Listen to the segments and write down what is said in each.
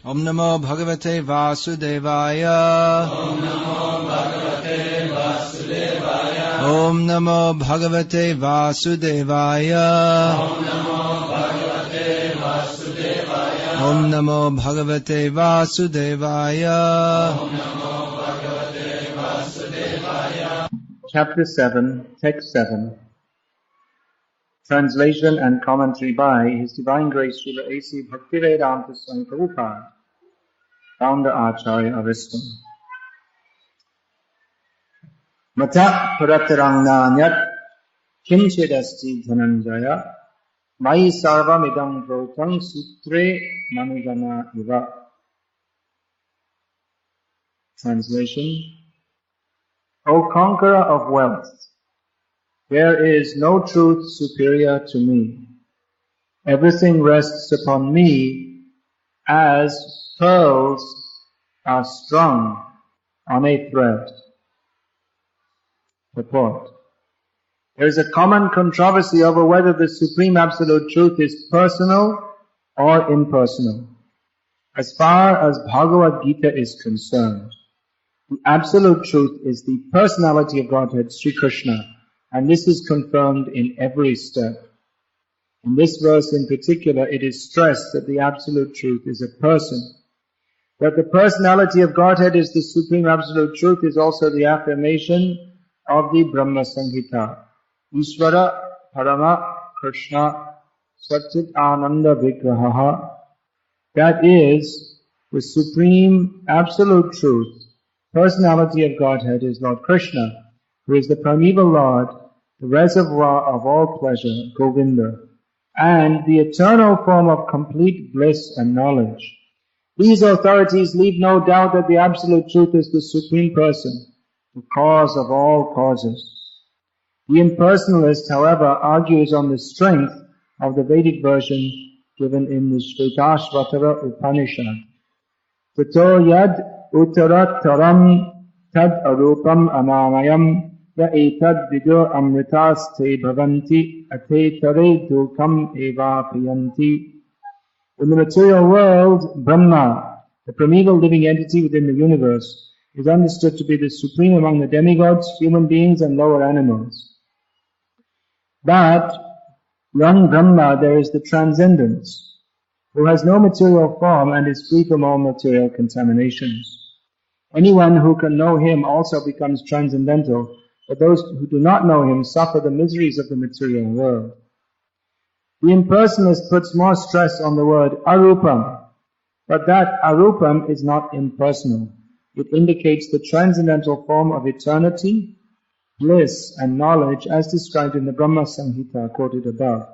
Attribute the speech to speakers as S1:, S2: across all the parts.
S1: Om Namo Bhagavate Vasudevaya.
S2: Om Namo Bhagavate Vasudevaya.
S1: Om Namo Bhagavate Vasudevaya.
S2: Om Namo Bhagavate Vasudevaya.
S1: Om Namo Bhagavate Vasudevaya.
S2: Om Namo Bhagavate Vasudevaya.
S3: Chapter 7, Text 7. Translation and commentary by His Divine Grace Srila A.C. Bhaktivedanta Swami Prabhupada, Founder Acharya of ISKCON. Mata parataranganyat kinchidasti dhananjaya mai sarvamidam protang sutre manugana iva. Translation. O conqueror of wealth, there is no truth superior to me. Everything rests upon me as pearls are strung on a thread. Purport. There is a common controversy over whether the Supreme Absolute Truth is personal or impersonal. As far as Bhagavad-gita is concerned, the Absolute Truth is the personality of Godhead, Sri Krishna, and this is confirmed in every step. In this verse in particular, it is stressed that the Absolute Truth is a person. That the personality of Godhead is the Supreme Absolute Truth is also the affirmation of the Brahma Samhita. Ishvara Parama Krsna Satchit Ananda Vigraha. That is, the Supreme Absolute Truth, personality of Godhead is Lord Krishna, who is the primeval Lord, the reservoir of all pleasure, Govinda, and the eternal form of complete bliss and knowledge. These authorities leave no doubt that the Absolute Truth is the Supreme Person, the cause of all causes. The impersonalist, however, argues on the strength of the Vedic version given in the Shvetashvatara Upanishad. Tato yad uttarattaram tad arupam anamayam ya etad vidur amritaste bhavanti atetare dukam eva priyanti. In the material world, Brahma, the primeval living entity within the universe, is understood to be the supreme among the demigods, human beings, and lower animals. But beyond Brahma there is the Transcendence, who has no material form and is free from all material contaminations. Anyone who can know him also becomes transcendental, but those who do not know him suffer the miseries of the material world. The impersonalist puts more stress on the word arupam, but that arupam is not impersonal. It indicates the transcendental form of eternity, bliss, and knowledge as described in the Brahma Samhita quoted above.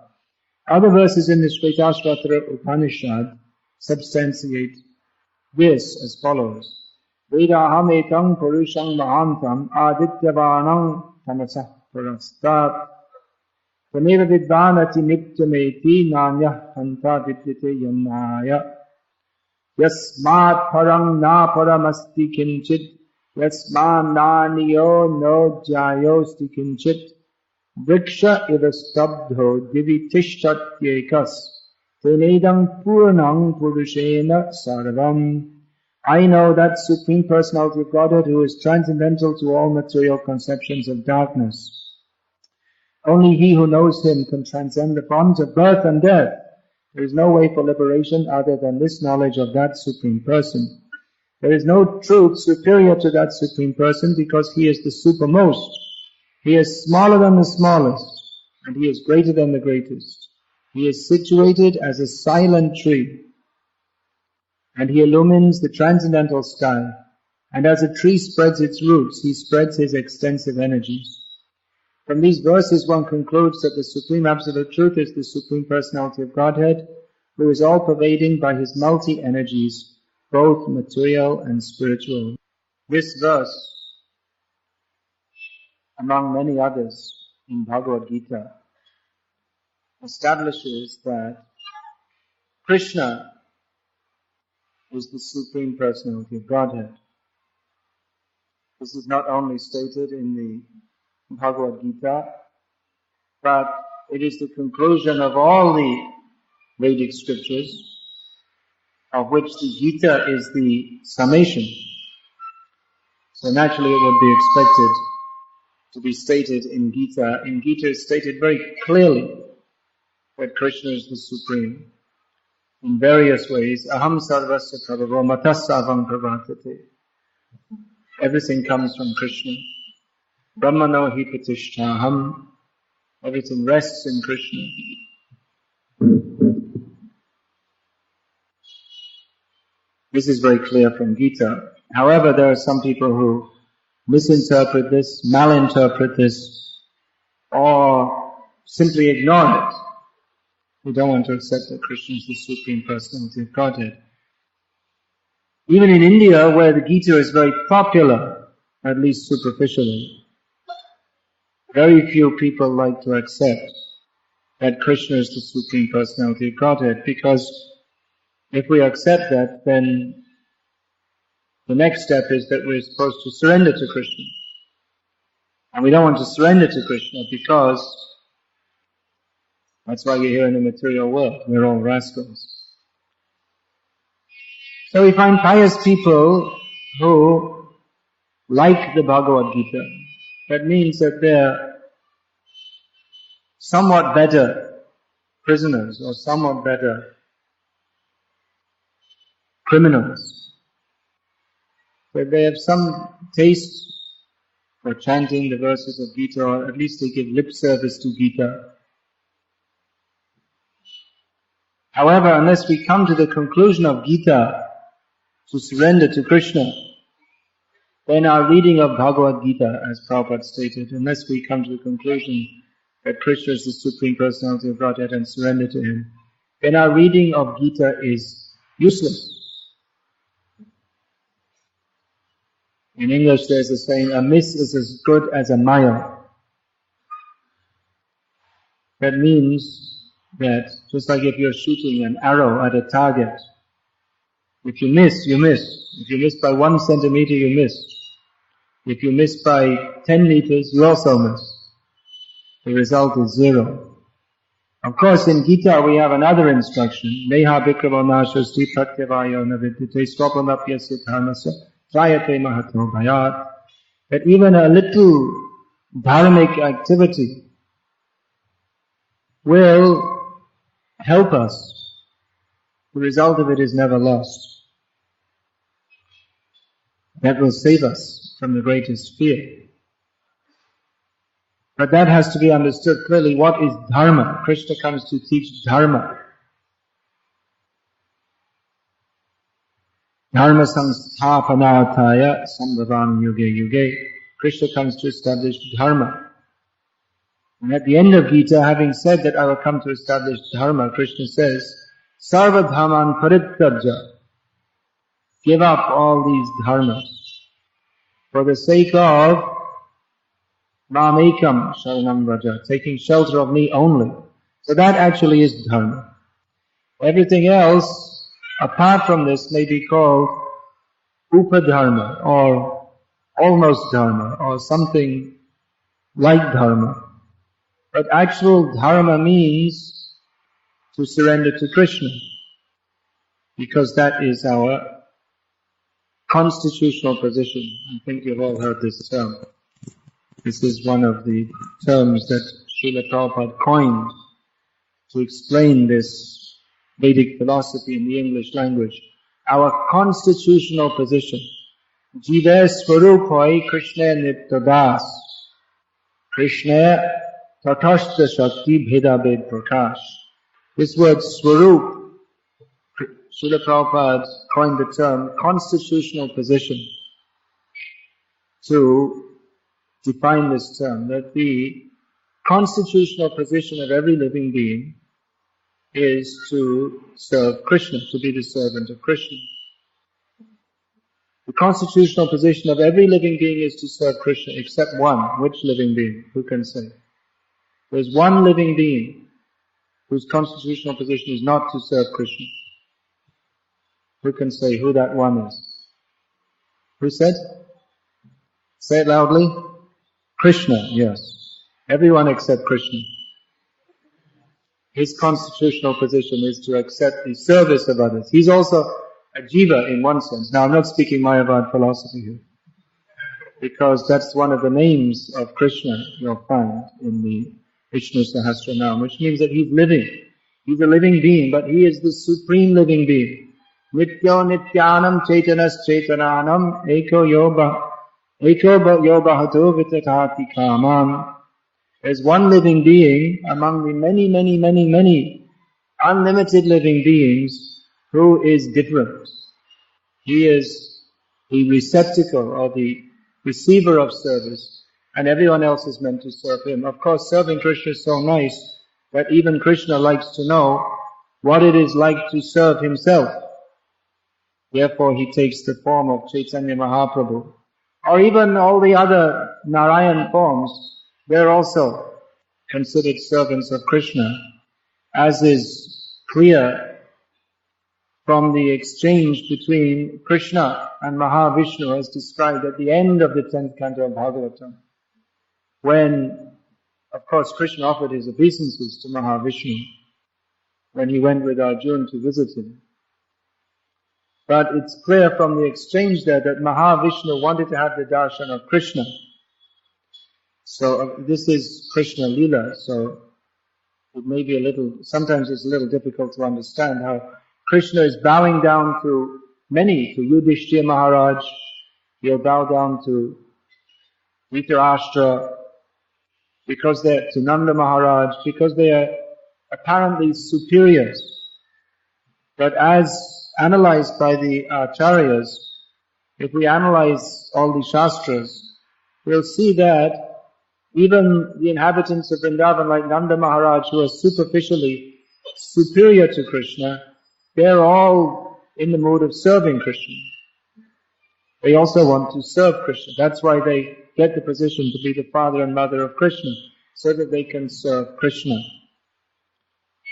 S3: Other verses in the Shvetashvatara Upanishad substantiate this as follows. Vedaham etang purusham mahantam adityavanam tamasah parastat tameva vidvanati niptameti nanyah hanta vidyate yannaya yasmat parang na paramasti kinchit yasman naniyo no jayosti kinchit vriksha iva stabdho divi tishthatyekas tenedam purnam purushena sarvam. I know that Supreme Personality of Godhead who is transcendental to all material conceptions of darkness. Only he who knows him can transcend the bonds of birth and death. There is no way for liberation other than this knowledge of that Supreme Person. There is no truth superior to that Supreme Person because he is the supermost. He is smaller than the smallest, and he is greater than the greatest. He is situated as a silent tree, and he illumines the transcendental sky. And as a tree spreads its roots, he spreads his extensive energies. From these verses one concludes that the Supreme Absolute Truth is the Supreme Personality of Godhead, who is all-pervading by his multi-energies, both material and spiritual. This verse, among many others in Bhagavad-gita, establishes that Krishna is the Supreme Personality of Godhead. This is not only stated in the Bhagavad-gita, but it is the conclusion of all the Vedic scriptures. of which the Gita is the summation. So naturally it would be expected to be stated in Gita. In Gita it's stated very clearly that Krishna is the Supreme. In various ways, aham sarvasya prabhavo matasavam pravartate. Everything comes from Krishna. Brahmano hi pratishtaham. Everything rests in Krishna. This is very clear from Gita. However, there are some people who misinterpret this, malinterpret this, or simply ignore it. Who don't want to accept that Krishna is the Supreme Personality of Godhead. Even in India, where the Gita is very popular, at least superficially, very few people like to accept that Krishna is the Supreme Personality of Godhead, because if we accept that, then the next step is that we're supposed to surrender to Krishna. And we don't want to surrender to Krishna because that's why we're here in the material world. We're all rascals. So we find pious people who like the Bhagavad-gita. That means that they're somewhat better prisoners or somewhat better criminals. That they have some taste for chanting the verses of Gita, or at least they give lip service to Gita. However, unless we come to the conclusion of Gita to surrender to Krishna, then our reading of Bhagavad-gita, as Prabhupada stated, unless we come to the conclusion that Krishna is the Supreme Personality of Godhead and surrender to Him, then our reading of Gita is useless. In English there's a saying, a miss is as good as a mile. That means that just like if you're shooting an arrow at a target, if you miss, you miss. If you miss by 1 centimeter, you miss. If you miss by 10 meters, you also miss. The result is 0. Of course, in Gita we have another instruction. Neha vikramo nashasti pratyavayo navidyate swapamapyasya dharmasya trayate mahato bhayat. That even a little dharmic activity will help us. The result of it is never lost. That will save us from the greatest fear. But that has to be understood clearly. What is dharma? Krishna comes to teach dharma. Dharma samsthapanarthaya sambhavam yuge yuge. Krishna comes to establish dharma. And at the end of Gita, having said that I will come to establish dharma, Krishna says, Sarva dharman parityajya. Give up all these dharmas for the sake of Mamekam Sharanam Vraja, taking shelter of me only. So that actually is dharma. Everything else, apart from this, may be called upadharma, or almost dharma, or something like dharma. But actual dharma means to surrender to Krishna, because that is our constitutional position. I think you've all heard this term. This is one of the terms that Srila Prabhupada coined to explain this Vedic philosophy in the English language. Our constitutional position. Jiva Swarupoi Krishna Nityadas. Krishna Tatashta Shakti Bheda Bhed Prakash. This word Swarup, Srila Prabhupada coined the term constitutional position to define this term, that the constitutional position of every living being is to serve Krishna, to be the servant of Krishna. The constitutional position of every living being is to serve Krishna, except one. Which living being? Who can say? There's one living being whose constitutional position is not to serve Krishna. Who can say who that one is? Who said? Say it loudly. Krishna, yes. Everyone except Krishna. his constitutional position is to accept the service of others. He's also a jiva in one sense. Now I'm not speaking Mayavad philosophy here, because that's one of the names of Krishna you'll find in the Vishnu Sahasranam, which means that he's living. He's a living being, but he is the supreme living being. Nityo nityanam chaitanas chaitananam eko yobahato vitatati kamam. There's one living being among the many unlimited living beings who is different. He is the receptacle or the receiver of service, and everyone else is meant to serve him. Of course, serving Krishna is so nice, but even Krishna likes to know what it is like to serve himself. Therefore, he takes the form of Chaitanya Mahaprabhu. Or even all the other Narayan forms, they're also considered servants of Krishna, as is clear from the exchange between Krishna and Mahavishnu as described at the end of the 10th canto of Bhagavatam. When, of course, Krishna offered his obeisances to Mahavishnu when he went with Arjuna to visit him. But it's clear from the exchange there that Mahavishnu wanted to have the darshan of Krishna. So this is Krishna Lila, so it may be sometimes it's a little difficult to understand how Krishna is bowing down to many, to Yudhishthira Maharaj, he'll bow down to Dhritarashtra, to Nanda Maharaj, because they are apparently superiors. But as analyzed by the acharyas, if we analyze all the shastras, we'll see that even the inhabitants of Vrindavan like Nanda Maharaj, who are superficially superior to Krishna, they're all in the mood of serving Krishna. They also want to serve Krishna. That's why they get the position to be the father and mother of Krishna, so that they can serve Krishna.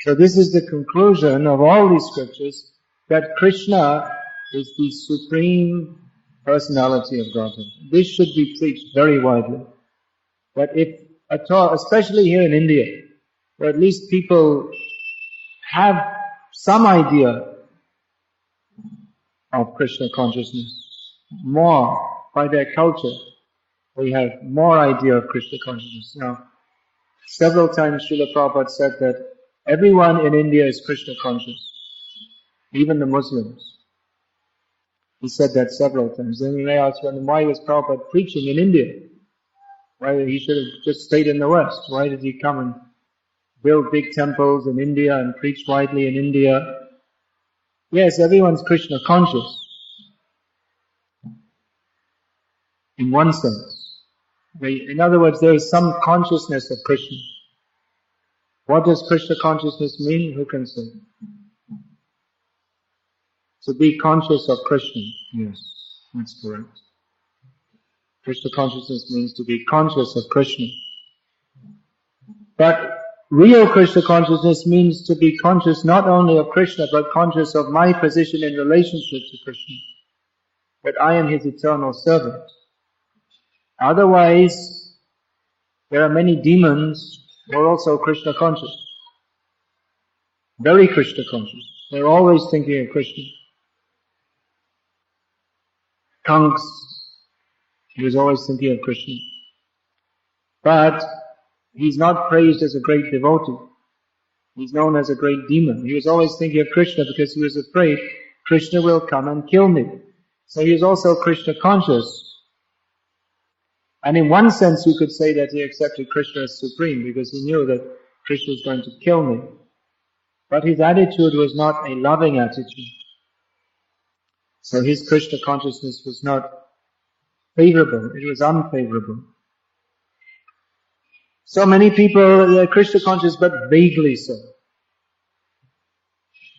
S3: So this is the conclusion of all these scriptures, that Krishna is the supreme personality of Godhead. This should be preached very widely. But if at all, especially here in India, where at least people have some idea of Krishna consciousness, more by their culture, we have more idea of Krishna consciousness. Now, several times Srila Prabhupada said that everyone in India is Krishna conscious, even the Muslims. He said that several times. Then you may ask, why was Prabhupada preaching in India? Why he should have just stayed in the West? Why did he come and build big temples in India and preach widely in India? Yes, everyone's Krishna conscious. In one sense. In other words, there is some consciousness of Krishna. What does Krishna consciousness mean? Who can say? To be conscious of Krishna. Yes, that's correct. Krishna consciousness means to be conscious of Krishna. But real Krishna consciousness means to be conscious not only of Krishna, but conscious of my position in relationship to Krishna. That I am his eternal servant. Otherwise, there are many demons who are also Krishna conscious. Very Krishna conscious. They're always thinking of Krishna. Kanks, he was always thinking of Krishna. But he's not praised as a great devotee. He's known as a great demon. He was always thinking of Krishna because he was afraid Krishna will come and kill me. So he was also Krishna conscious. And in one sense you could say that he accepted Krishna as supreme because he knew that Krishna is going to kill me. But his attitude was not a loving attitude. So his Krishna consciousness was not favorable, it was unfavorable. So many people are Krishna conscious, but vaguely so.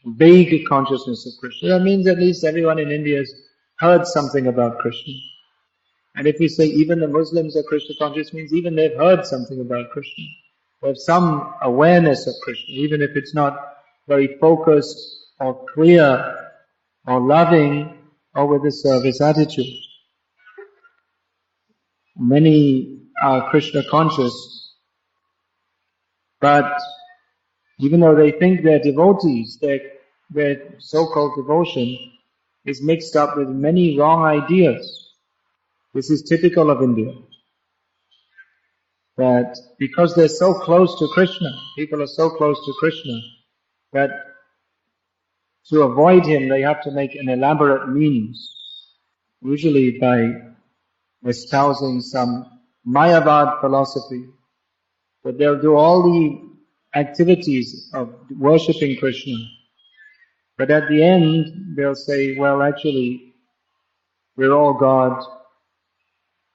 S3: Vague consciousness of Krishna. That means at least everyone in India has heard something about Krishna. And if we say even the Muslims are Krishna conscious, means even they've heard something about Krishna. They have some awareness of Krishna, even if it's not very focused or clear or loving or with a service attitude. Many are Krishna conscious, but Even though they think they're devotees, their so-called devotion is mixed up with many wrong ideas. This is typical of India. That because they're so close to Krishna, people are so close to Krishna, that to avoid him they have to make an elaborate means, usually by espousing some Mayavad philosophy. But they'll do all the activities of worshipping Krishna. But at the end, they'll say, well, actually, we're all God.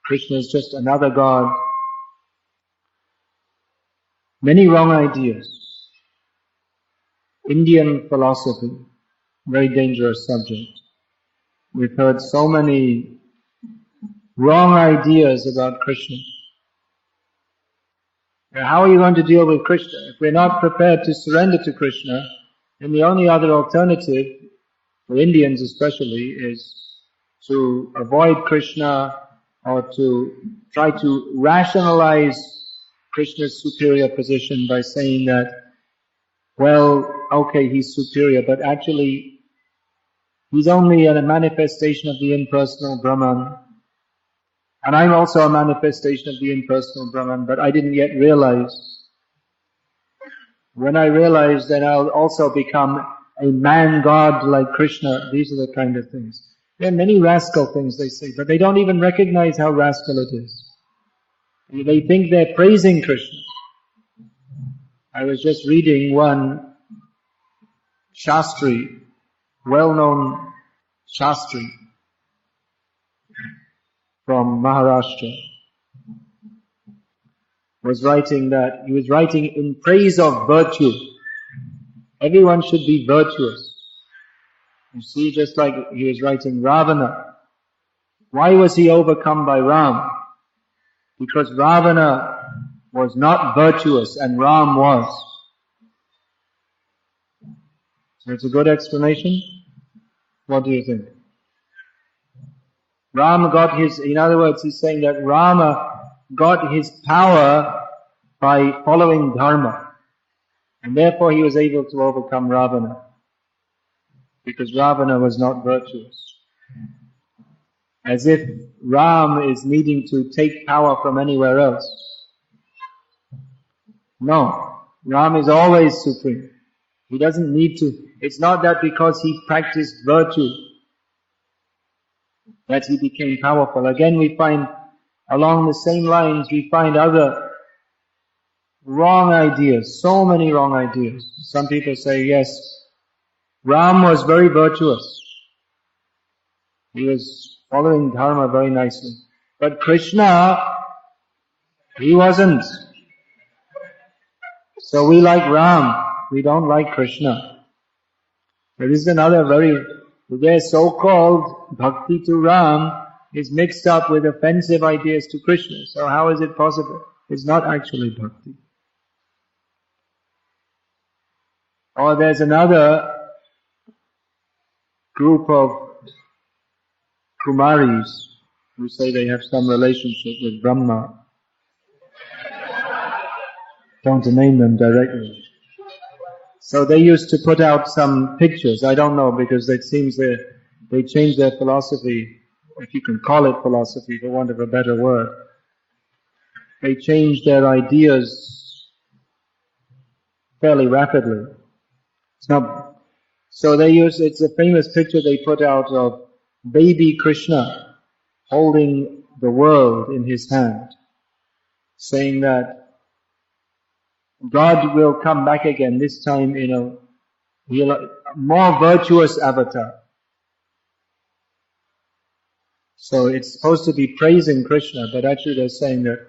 S3: Krishna is just another God. Many wrong ideas. Indian philosophy, very dangerous subject. We've heard so many wrong ideas about Krishna. Now, how are you going to deal with Krishna? If we're not prepared to surrender to Krishna, then the only other alternative, for Indians especially, is to avoid Krishna or to try to rationalize Krishna's superior position by saying that, well, okay, he's superior, but actually he's only a manifestation of the impersonal Brahman. And I'm also a manifestation of the impersonal Brahman, but I didn't yet realize. When I realize, then I'll also become a man-god like Krishna. These are the kind of things. There are many rascal things they say, but they don't even recognize how rascal it is. They think they're praising Krishna. I was just reading one Shastri, well-known Shastri from Maharashtra, was writing that, he was writing in praise of virtue. Everyone should be virtuous. You see, just like he was writing Ravana. Why was he overcome by Ram? Because Ravana was not virtuous and Ram was. So it's a good explanation. What do you think? Ram got his, in other words, he's saying that Rama got his power by following dharma. And therefore he was able to overcome Ravana. Because Ravana was not virtuous. As if Ram is needing to take power from anywhere else. No. Ram is always supreme. He doesn't need to. It's not that because he practiced virtue that he became powerful. Again, we find along the same lines, we find other wrong ideas, so many wrong ideas. Some people say, yes, Ram was very virtuous. He was following dharma very nicely. But Krishna, he wasn't. So we like Ram, we don't like Krishna. There is another their so-called Bhakti to Ram is mixed up with offensive ideas to Krishna. So how is it possible? It's not actually Bhakti. Or there's another group of Kumaris who say they have some relationship with Brahma. Don't name them directly. So they used to put out some pictures. I don't know, because it seems they changed their philosophy, if you can call it philosophy for want of a better word. They changed their ideas fairly rapidly. It's a famous picture they put out of baby Krishna holding the world in his hand, saying that God will come back again, this time in a more virtuous avatar. So it's supposed to be praising Krishna, but actually they're saying that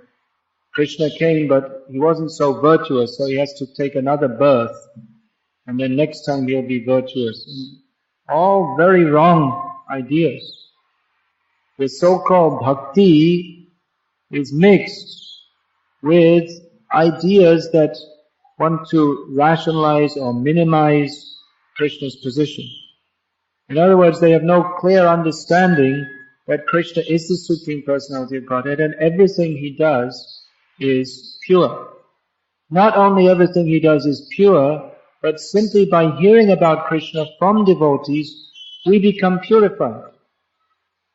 S3: Krishna came, but he wasn't so virtuous, so he has to take another birth, and then next time he'll be virtuous. All very wrong ideas. The so-called bhakti is mixed with ideas that want to rationalize or minimize Krishna's position. In other words, they have no clear understanding that Krishna is the Supreme Personality of Godhead and everything he does is pure. not only everything he does is pure, but simply by hearing about Krishna from devotees, we become purified.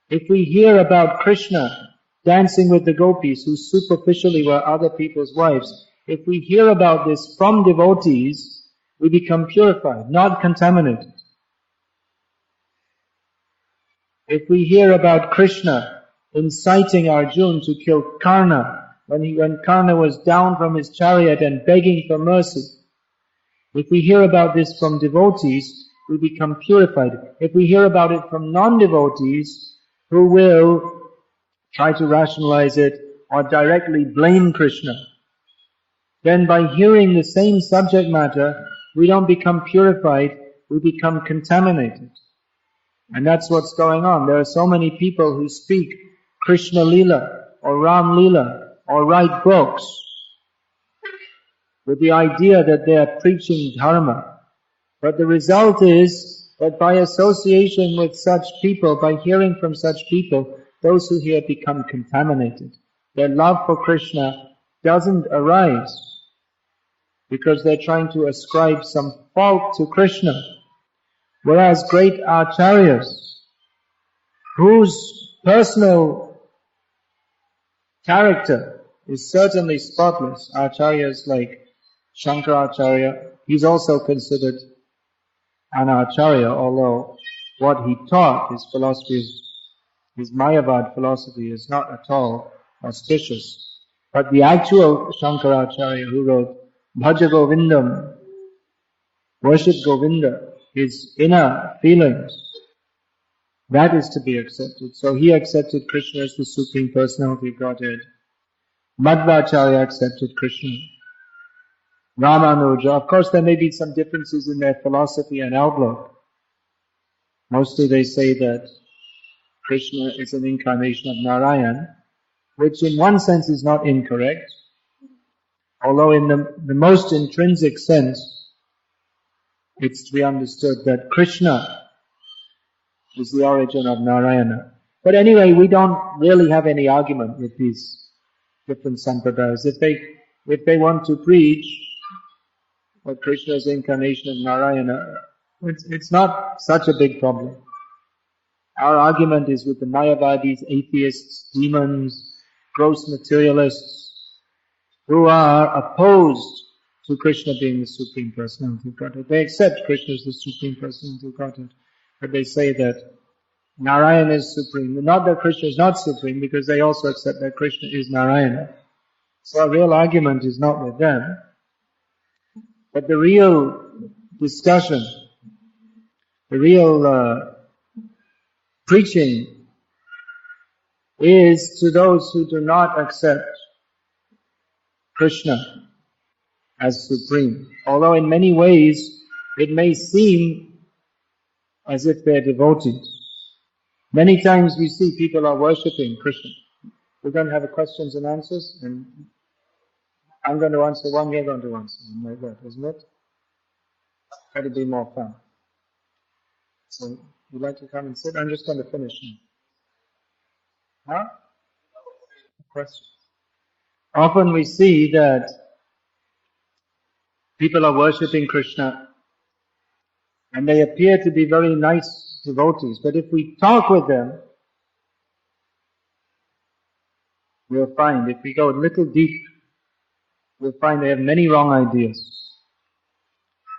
S3: If we hear about Krishna dancing with the gopis, who superficially were other people's wives, if we hear about this from devotees, we become purified, not contaminated. If we hear about Krishna inciting Arjuna to kill Krsna, when Krsna was down from his chariot and begging for mercy, if we hear about this from devotees, we become purified. If we hear about it from non-devotees, who will try to rationalize it or directly blame Krishna, then by hearing the same subject matter, we don't become purified, we become contaminated. And that's what's going on. There are so many people who speak Krishna Lila or Ram Lila or write books with the idea that they are preaching dharma. But the result is that by association with such people, by hearing from such people, those who hear become contaminated. Their love for Krishna doesn't arise because they're trying to ascribe some fault to Krishna. Whereas great acharyas, whose personal character is certainly spotless, acharyas like Shankaracharya, he's also considered an acharya, although what he taught, his philosophy, his Mayavad philosophy is not at all auspicious. But the actual Shankaracharya who wrote Bhaja Govindam, worship Govinda, his inner feelings, that is to be accepted. So he accepted Krishna as the Supreme Personality of Godhead. Madhvacharya accepted Krishna. Ramanuja, of course there may be some differences in their philosophy and outlook. Mostly they say that Krishna is an incarnation of Narayan, which in one sense is not incorrect, although in the most intrinsic sense, it's to be understood that Krishna is the origin of Narayana. But anyway, we don't really have any argument with these different sampradayas. If they want to preach that Krishna is the incarnation of Narayana, it's not such a big problem. Our argument is with the Mayavadis, atheists, demons, gross materialists, who are opposed to Krishna being the Supreme Personality of Godhead. They accept Krishna as the Supreme Personality of Godhead, but they say that Narayana is supreme. Not that Krishna is not supreme, because they also accept that Krishna is Narayana. So our real argument is not with them, but the real discussion, the real preaching is to those who do not accept Krishna as supreme. Although in many ways it may seem as if they're devotees. Many times we see people are worshipping Krishna. We're going to have a questions and answers, and I'm going to answer one, you're going to answer one, like that, isn't it? That'll be more fun. So, you'd like to come and sit? I'm just going to finish now. Huh? Questions? Often we see that people are worshipping Krishna and they appear to be very nice devotees, but if we talk with them, we'll find, if we go a little deep, we'll find they have many wrong ideas.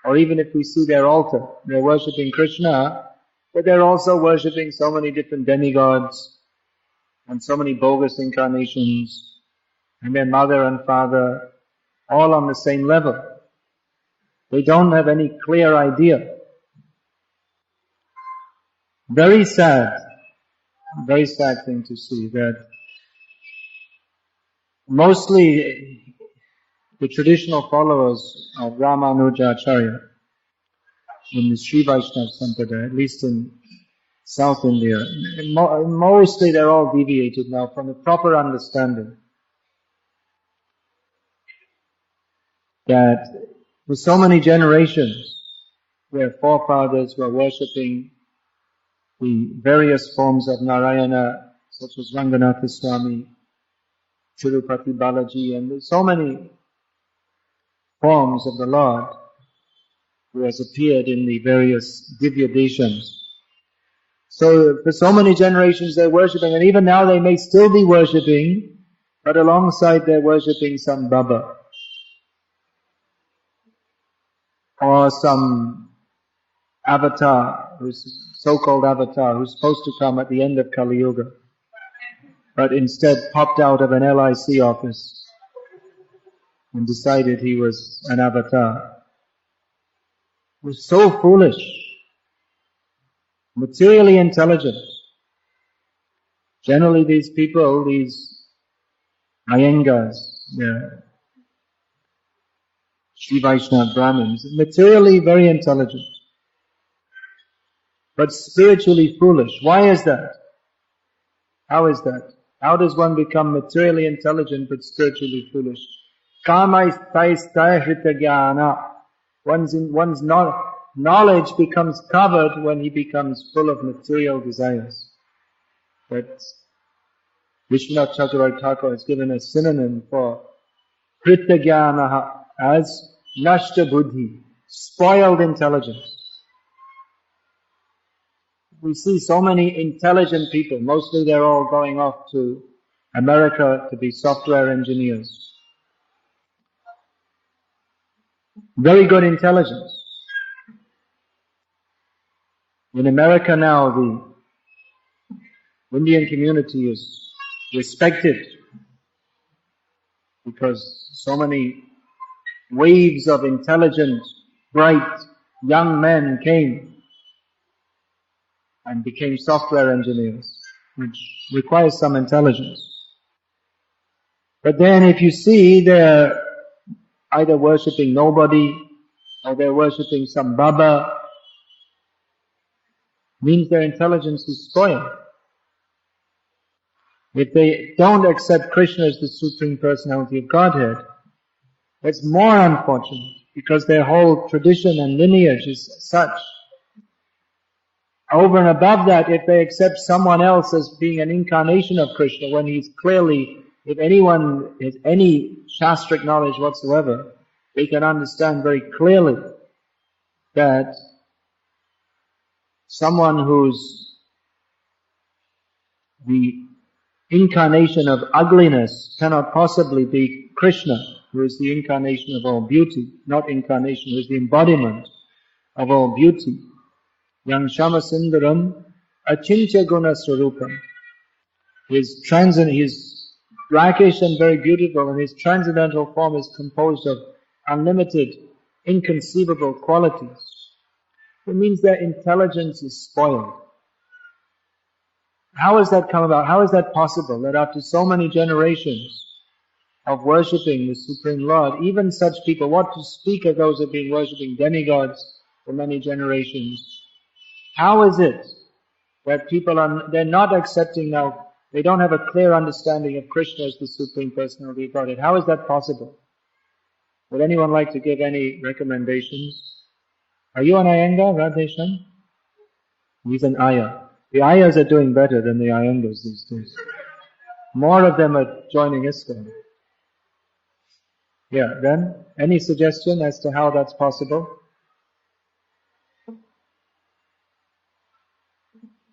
S3: Or even if we see their altar, they're worshipping Krishna, but they're also worshipping so many different demigods and so many bogus incarnations and their mother and father, all on the same level. They don't have any clear idea. Very sad thing to see that mostly the traditional followers of Ramanujacharya in the Sri Vaishnava Sampradaya, at least in South India, mostly they're all deviated now from the proper understanding that for so many generations their forefathers were worshipping the various forms of Narayana, such as Ranganatha Swami, Chowpatty Balaji, and so many forms of the Lord who has appeared in the various Divya Deshams. So for so many generations they're worshipping, and even now they may still be worshipping, but alongside they're worshipping some Baba or some avatar, who's so-called avatar, who's supposed to come at the end of Kali Yuga, but instead popped out of an LIC office and decided he was an avatar. It was so foolish, materially intelligent. Generally these people, these Iyengas, Sri Vaishnava Brahmins, materially very intelligent, but spiritually foolish. Why is that? How is that? How does one become materially intelligent but spiritually foolish? One's knowledge becomes covered when he becomes full of material desires. But Vishwanath Chakravarti Thakur has given a synonym for Kritagyanaha as Nashta Buddhi, spoiled intelligence. We see so many intelligent people, mostly they're all going off to America to be software engineers. Very good intelligence. In America now, the Indian community is respected because so many waves of intelligent, bright, young men came and became software engineers, which requires some intelligence. But then if you see they're either worshipping nobody or they're worshipping some Baba, means their intelligence is spoiled. If they don't accept Krishna as the Supreme Personality of Godhead, it's more unfortunate because their whole tradition and lineage is such. Over and above that, if they accept someone else as being an incarnation of Krishna, when he's clearly, if anyone has any Shastric knowledge whatsoever, they can understand very clearly that someone who's the incarnation of ugliness cannot possibly be Krishna, who is the incarnation of all beauty, not incarnation, who is the embodiment of all beauty. Yang Shama Sundaram Achintya Guna Swarupam. His brackish and very beautiful, and his transcendental form is composed of unlimited, inconceivable qualities. It means their intelligence is spoiled. How has that come about? How is that possible that after so many generations of worshipping the Supreme Lord, even such people, what to speak of those who have been worshipping demigods for many generations, how is it that people they're not accepting now, they don't have a clear understanding of Krishna as the Supreme Personality of Godhead? How is that possible? Would anyone like to give any recommendations? Are you an Iyengar, Radheshan? He's an Aya. The Ayas are doing better than the Iyengas these days. More of them are joining ISKCON. Yeah, then, any suggestion as to how that's possible?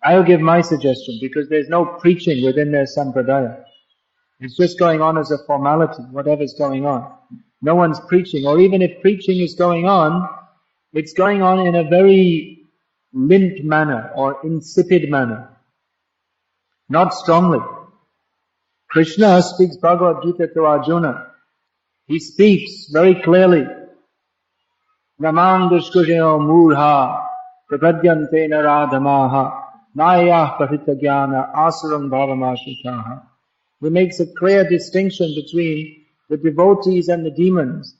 S3: I'll give my suggestion, because there's no preaching within their sampradaya. It's just going on as a formality, whatever's going on. No one's preaching, or even if preaching is going on, it's going on in a very limp manner or insipid manner. Not strongly. Krishna speaks Bhagavad-gita to Arjuna. He speaks very clearly. Namang dushkujino murha prapadyante naradhamaha nayah pahitagyana asuram bhavamashitaha. He makes a clear distinction between the devotees and the demons.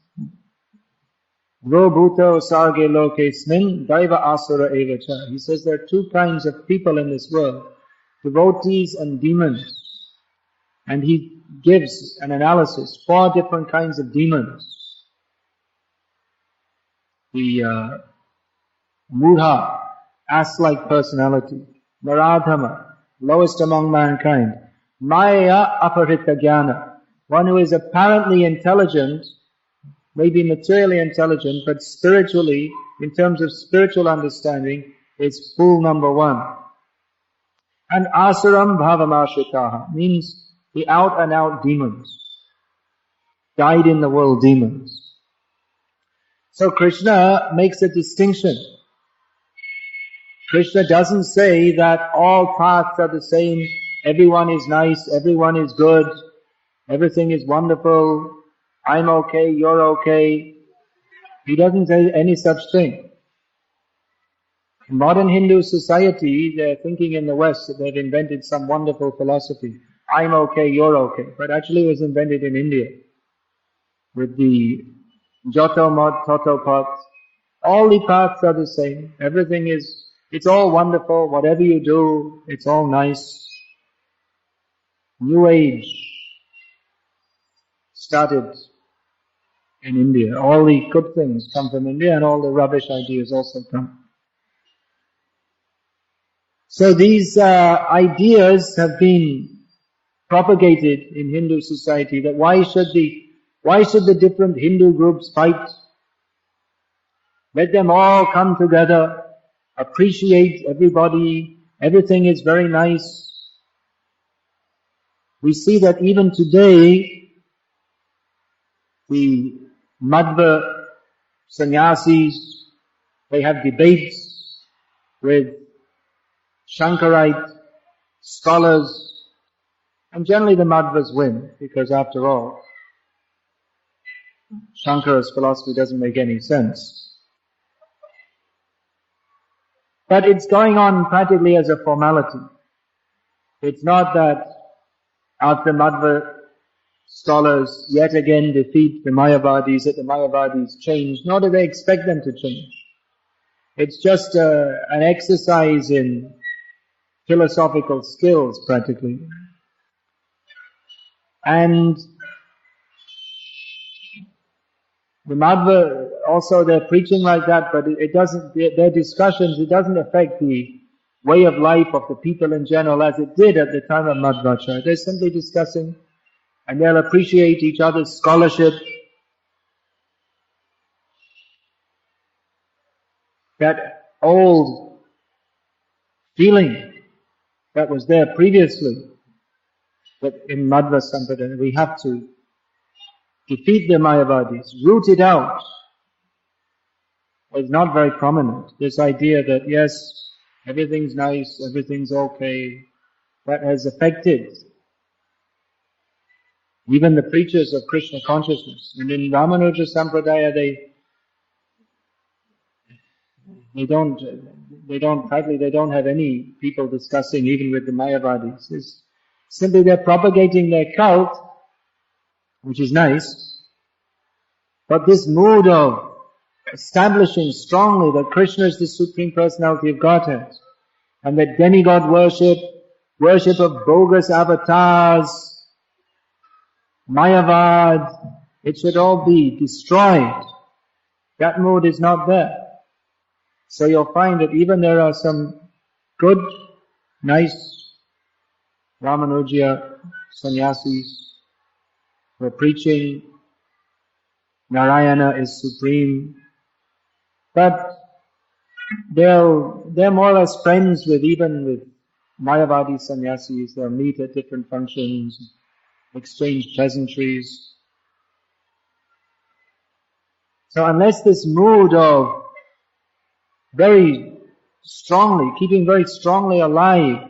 S3: Robhuto sarge lokesmin daiva asura evacha. He says there are two kinds of people in this world, devotees and demons. And he gives an analysis, 4 different kinds of demons. The Mudha, ass-like personality. Naradhama, lowest among mankind. Maya aparita jnana, one who is apparently intelligent, may be materially intelligent, but spiritually, in terms of spiritual understanding, is fool number one. And asuram bhavamashitaha means the out and out demons, died in the world demons. So Krishna makes a distinction. Krishna doesn't say that all paths are the same, everyone is nice, everyone is good, everything is wonderful, I'm okay, you're okay. He doesn't say any such thing. In modern Hindu society, they're thinking in the West that they've invented some wonderful philosophy. I'm okay, you're okay. But actually it was invented in India with the Joto Mat Toto Pat. All the paths are the same. Everything is, it's all wonderful. Whatever you do, it's all nice. New Age started in India. All the good things come from India and all the rubbish ideas also come. So these ideas have been propagated in Hindu society that why should the different Hindu groups fight? Let them all come together, appreciate everybody, everything is very nice. We see that even today, the Madhva sannyasis, they have debates with Shankarite scholars, and generally the Madhvas win, because after all, Shankara's philosophy doesn't make any sense. But it's going on practically as a formality. It's not that after Madhva scholars yet again defeat the Mayavadis, that the Mayavadis change, nor do they expect them to change. It's just an exercise in philosophical skills, practically. And the Madhva, also they're preaching like that, but it doesn't, their discussions, it doesn't affect the way of life of the people in general as it did at the time of Madhvacharya. They're simply discussing, and they'll appreciate each other's scholarship. That old feeling that was there previously, that in Madhva Sampradaya we have to defeat the Mayavadis, root it out, was not very prominent. This idea that yes, everything's nice, everything's okay, that has affected even the preachers of Krishna consciousness. And in Ramanuja Sampradaya they don't have any people discussing even with the Mayavadis. It's simply they're propagating their cult, which is nice, but this mood of establishing strongly that Krishna is the Supreme Personality of Godhead, and that demigod worship of bogus avatars, Mayavad, it should all be destroyed. That mood is not there. So you'll find that even there are some good, nice Ramanuja sannyasis who are preaching Narayana is supreme, but they're more or less friends with Mayavadi sannyasis. They'll meet at different functions, exchange pleasantries. So unless this mood of keeping very strongly alive,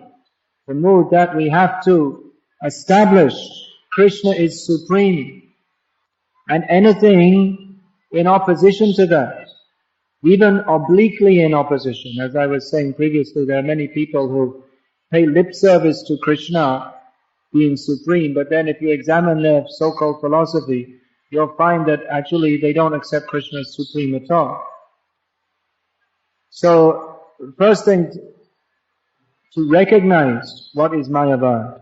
S3: the mood that we have to establish Krishna is supreme, and anything in opposition to that, even obliquely in opposition, as I was saying previously, there are many people who pay lip service to Krishna being supreme, but then if you examine their so-called philosophy, you'll find that actually they don't accept Krishna as supreme at all. So, first thing, to recognize what is Mayavad,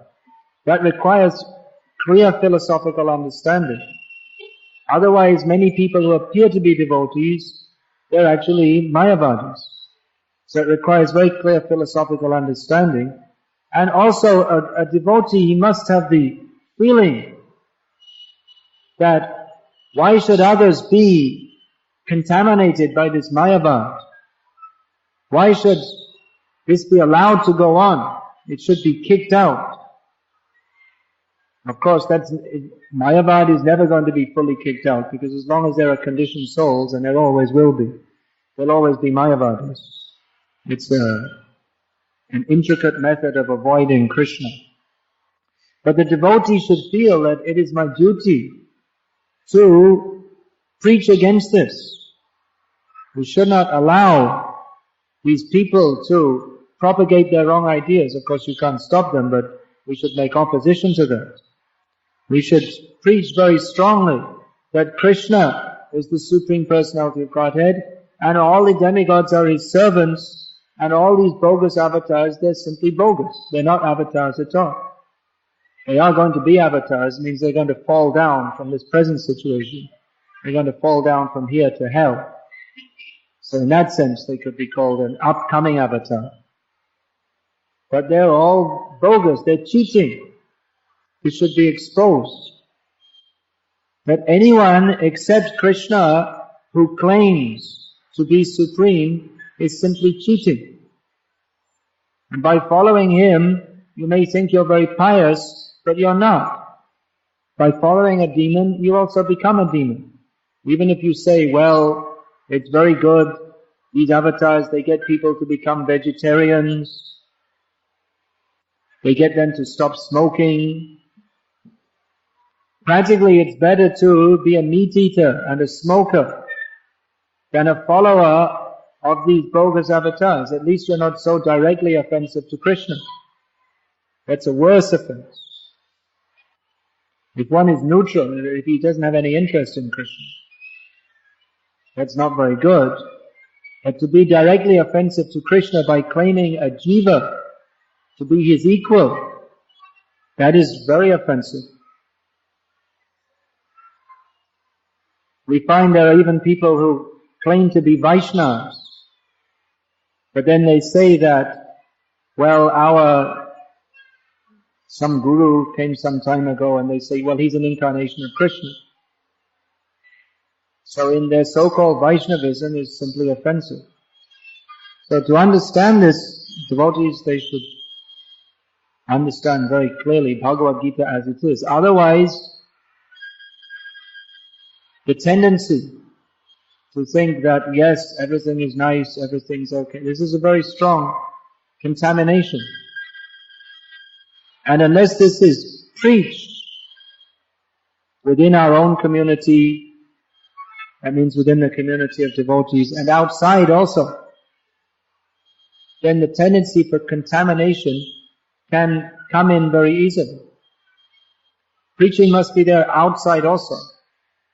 S3: that requires clear philosophical understanding. Otherwise, many people who appear to be devotees, they're actually Mayavadis. So it requires very clear philosophical understanding. And also, a devotee, he must have the feeling that Why should others be contaminated by this Mayavad? Why should this be allowed to go on? It should be kicked out. Of course, Mayavad is never going to be fully kicked out, because as long as there are conditioned souls, and there always will be, there'll always be Mayavadis. It's an intricate method of avoiding Krishna. But the devotee should feel that it is my duty to preach against this. We should not allow these people to propagate their wrong ideas. Of course, you can't stop them, but we should make opposition to that. We should preach very strongly that Krishna is the Supreme Personality of Godhead, and all the demigods are His servants, and all these bogus avatars, they're simply bogus. They're not avatars at all. They are going to be avatars, means they're going to fall down from this present situation. They're going to fall down from here to hell. So in that sense, they could be called an upcoming avatar. But they're all bogus, they're cheating. This should be exposed. That anyone except Krishna who claims to be supreme is simply cheating. And by following him, you may think you're very pious, but you're not. By following a demon, you also become a demon. Even if you say, well, it's very good, these avatars, they get people to become vegetarians, they get them to stop smoking. Practically, it's better to be a meat eater and a smoker than a follower of these bogus avatars. At least you're not so directly offensive to Krishna. That's a worse offense. If one is neutral, if he doesn't have any interest in Krishna, that's not very good. But to be directly offensive to Krishna by claiming a jiva to be his equal, that is very offensive. We find there are even people who claim to be Vaishnavas, but then they say that, well, some guru came some time ago and they say, well, he's an incarnation of Krishna. So in their so-called Vaishnavism is simply offensive. So to understand this, devotees, they should understand very clearly Bhagavad-gita as it is. Otherwise, the tendency to think that, yes, everything is nice, everything's okay, this is a very strong contamination. And unless this is preached within our own community, that means within the community of devotees, and outside also, then the tendency for contamination can come in very easily. Preaching must be there outside also,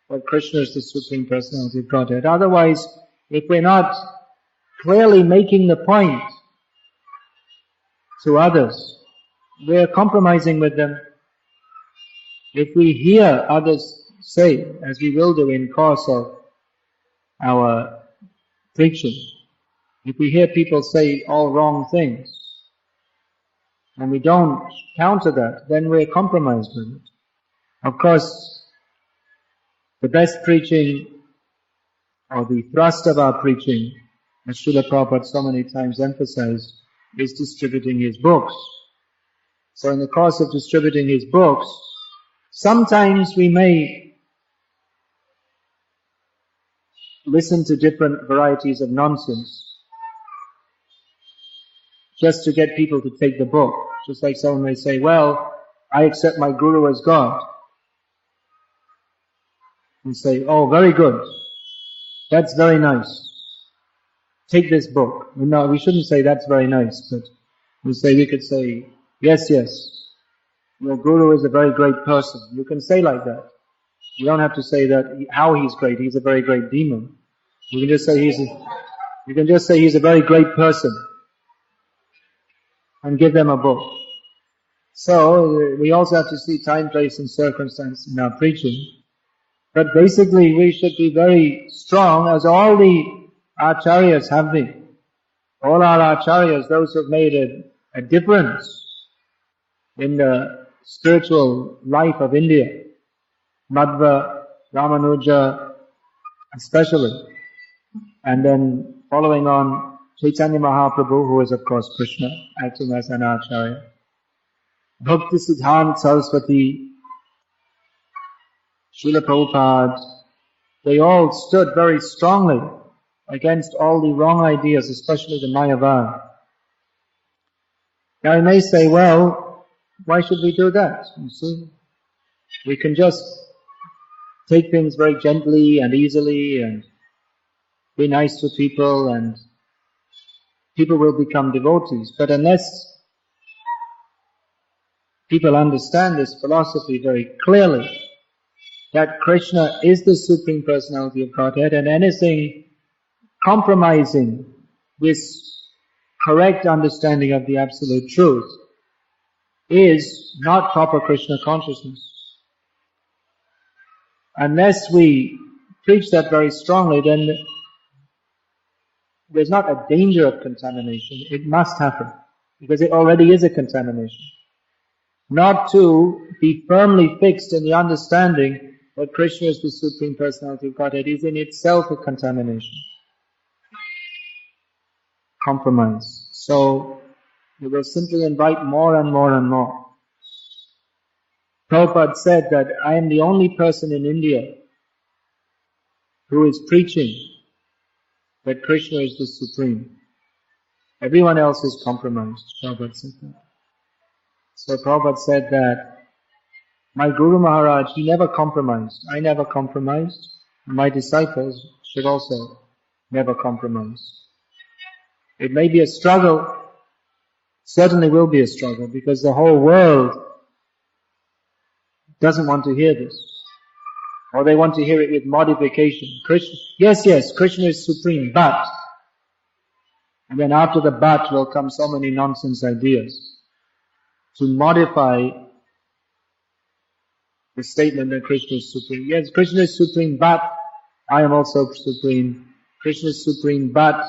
S3: for Krishna is the Supreme Personality of Godhead. Otherwise, if we're not clearly making the point to others, we're compromising with them. If we hear others say, as we will do in course of our preaching, if we hear people say all wrong things, and we don't counter that, then we're compromised with it. Of course, the best preaching, or the thrust of our preaching, as Srila Prabhupada so many times emphasized, is distributing his books. So in the course of distributing his books, sometimes we may listen to different varieties of nonsense just to get people to take the book. Just like someone may say, well, I accept my guru as God. And say, oh, very good. That's very nice. Take this book. No, we shouldn't say that's very nice, but we could say, yes, your guru is a very great person. You can say like that. You don't have to say that how he's great. He's a very great demon. You can just say he's a very great person, and give them a book. So we also have to see time, place, and circumstance in our preaching. But basically, we should be very strong, as all the acharyas have been. All our acharyas, those who have made a difference in the spiritual life of India, Madhva, Ramanuja especially. And then following on Chaitanya Mahaprabhu, who is of course Krishna, acting as an Acharya. Bhakti Siddhanta Saraswati, Srila Prabhupada, they all stood very strongly against all the wrong ideas, especially the Mayavad. Now you may say, well, why should we do that? You see, we can just take things very gently and easily and be nice to people and people will become devotees. But unless people understand this philosophy very clearly, that Krishna is the Supreme Personality of Godhead, and anything compromising this correct understanding of the Absolute Truth is not proper Krishna consciousness. Unless we preach that very strongly, then there's not a danger of contamination. It must happen, because it already is a contamination. Not to be firmly fixed in the understanding that Krishna is the Supreme Personality of Godhead is in itself a contamination. Compromise. So, we will simply invite more and more and more. Prabhupada said that I am the only person in India who is preaching that Krishna is the Supreme. Everyone else is compromised. Prabhupada said that. So Prabhupada said that my Guru Maharaj, he never compromised. I never compromised. My disciples should also never compromise. It may be a struggle, certainly will be a struggle, because the whole world doesn't want to hear this. Or they want to hear it with modification. Krishna, yes, Krishna is supreme, but. And then after the but will come so many nonsense ideas to modify the statement that Krishna is supreme. Yes, Krishna is supreme, but I am also supreme. Krishna is supreme, but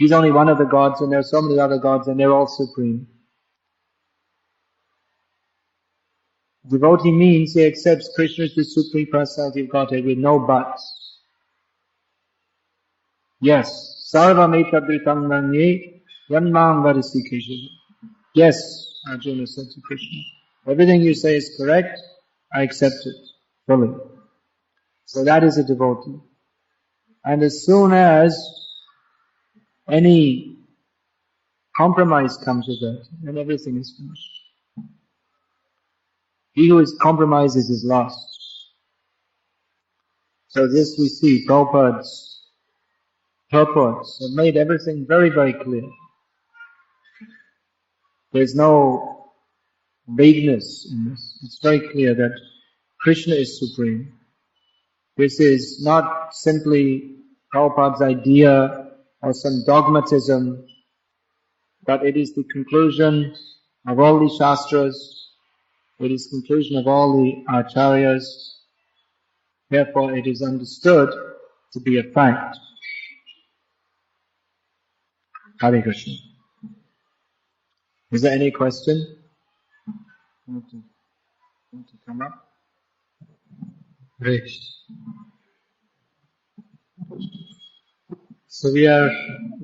S3: He's only one of the gods and there are so many other gods and they're all supreme. Devotee means he accepts Krishna as the Supreme Personality of Godhead with no buts. Yes, sarvametabritam manye yanmam varisi keshav. Yes, Arjuna said to Krishna, everything you say is correct, I accept it fully. So that is a devotee. And as soon as any compromise comes with that, then everything is finished. He who is compromises is lost. So this we see, Prabhupada's purports have made everything very, very clear. There's no vagueness in this. It's very clear that Krishna is supreme. This is not simply Prabhupada's idea or some dogmatism, but it is the conclusion of all the Shastras, it is the conclusion of all the Acharyas, therefore it is understood to be a fact. Hare Krishna. Is there any question? Want to come up? Great. So we are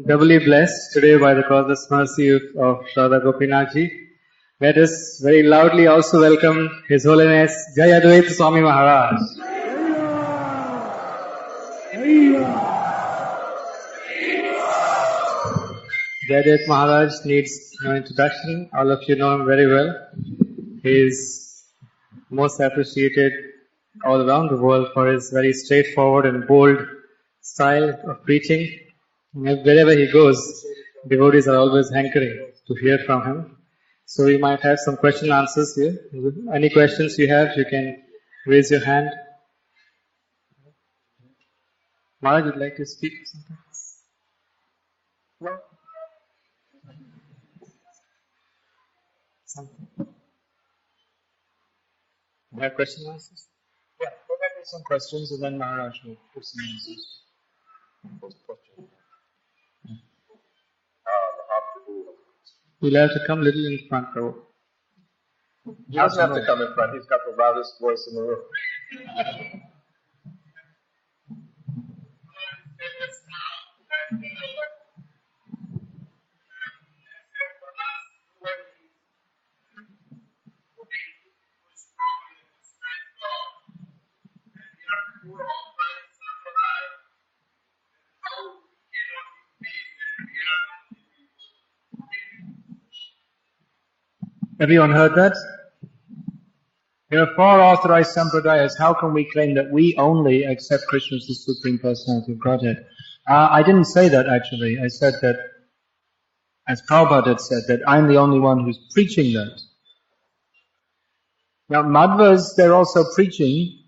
S3: doubly blessed today by the causeless mercy of Radha Gopinathji. Let us very loudly also welcome His Holiness Jayadvaita Swami Maharaj. Jayadvaita Maharaj needs no introduction. All of you know him very well. He is most appreciated all around the world for his very straightforward and bold style of preaching. Wherever he goes, devotees are always hankering to hear from him. So we might have some question and answers here. Any questions you have, you can raise your hand. Maharaj, would you like to speak something? No? Something. You have question and answers? Yeah, go back with some questions and then Maharaj will put some answers. You'll have to come a little in front row.
S4: He doesn't have to come in front, he's got the loudest voice in the room.
S3: Everyone heard that? There are 4 authorized sampradayas. How can we claim that we only accept Krishna as the Supreme Personality of Godhead? I didn't say that actually. I said that, as Prabhupada had said, that I'm the only one who's preaching that. Now, Madhvas, they're also preaching,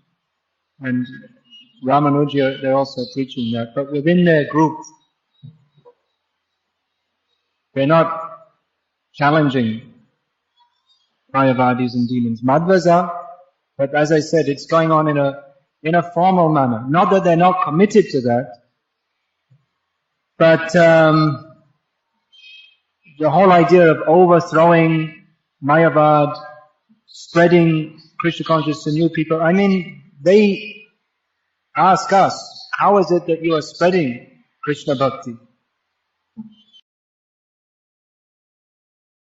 S3: and Ramanuja, they're also preaching that, but within their group, they're not challenging Mayavadis and demons. Madhvas are, but as I said, it's going on in a formal manner. Not that they're not committed to that, but the whole idea of overthrowing Mayavad, spreading Krishna consciousness to new people, I mean, they ask us, how is it that you are spreading Krishna Bhakti?